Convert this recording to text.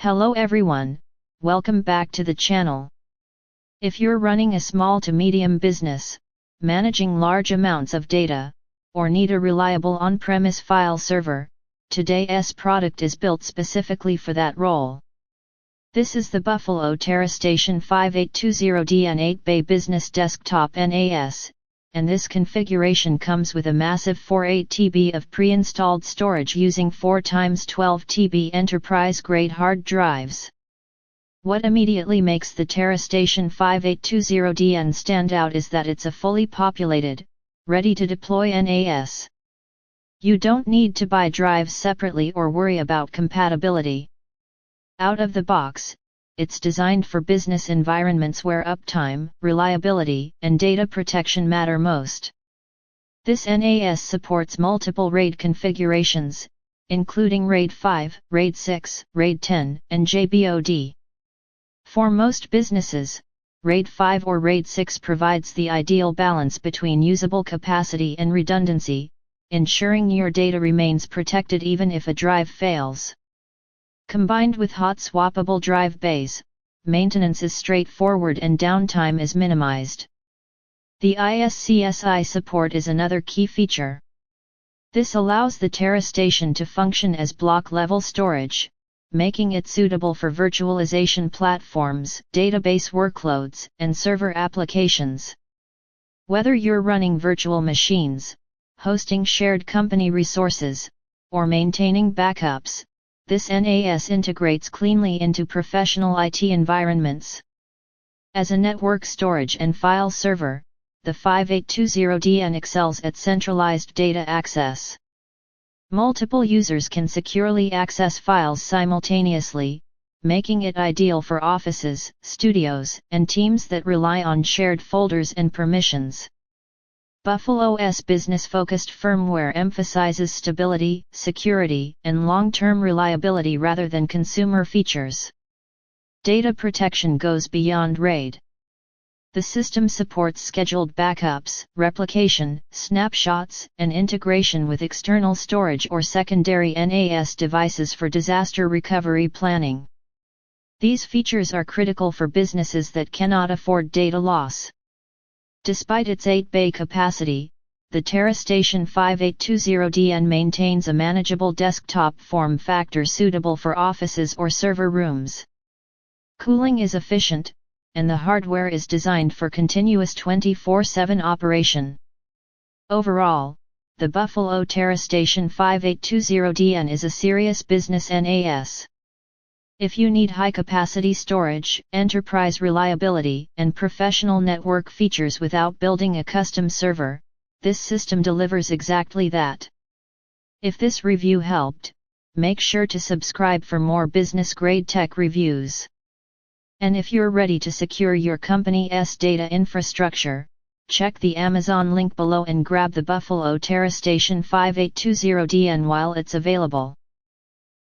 Hello everyone, welcome back to the channel. If you're running a small to medium business, managing large amounts of data, or need a reliable on-premise file server, today's product is built specifically for that role. This is the BUFFALO TeraStation 5820DN 8-bay Business Desktop NAS, and this configuration comes with a massive 48 TB of pre-installed storage using 4x12 TB enterprise-grade hard drives. What immediately makes the TeraStation 5820DN stand out is that it's a fully populated, ready-to-deploy NAS. You don't need to buy drives separately or worry about compatibility. Out of the box, it's designed for business environments where uptime, reliability, and data protection matter most. This NAS supports multiple RAID configurations, including RAID 5, RAID 6, RAID 10, and JBOD. For most businesses, RAID 5 or RAID 6 provides the ideal balance between usable capacity and redundancy, ensuring your data remains protected even if a drive fails. Combined with hot swappable drive bays, maintenance is straightforward and downtime is minimized. The iSCSI support is another key feature. This allows the TeraStation to function as block-level storage, making it suitable for virtualization platforms, database workloads, and server applications. Whether you're running virtual machines, hosting shared company resources, or maintaining backups, this NAS integrates cleanly into professional IT environments. As a network storage and file server, the 5820DN excels at centralized data access. Multiple users can securely access files simultaneously, making it ideal for offices, studios, and teams that rely on shared folders and permissions. BUFFALO's business-focused firmware emphasizes stability, security, and long-term reliability rather than consumer features. Data protection goes beyond RAID. The system supports scheduled backups, replication, snapshots, and integration with external storage or secondary NAS devices for disaster recovery planning. These features are critical for businesses that cannot afford data loss. Despite its 8-bay capacity, the TeraStation 5820DN maintains a manageable desktop form factor suitable for offices or server rooms. Cooling is efficient, and the hardware is designed for continuous 24/7 operation. Overall, the BUFFALO TeraStation 5820DN is a serious business NAS. If you need high-capacity storage, enterprise reliability, and professional network features without building a custom server, this system delivers exactly that. If this review helped, make sure to subscribe for more business-grade tech reviews. And if you're ready to secure your company's data infrastructure, check the Amazon link below and grab the BUFFALO TeraStation 5820DN while it's available.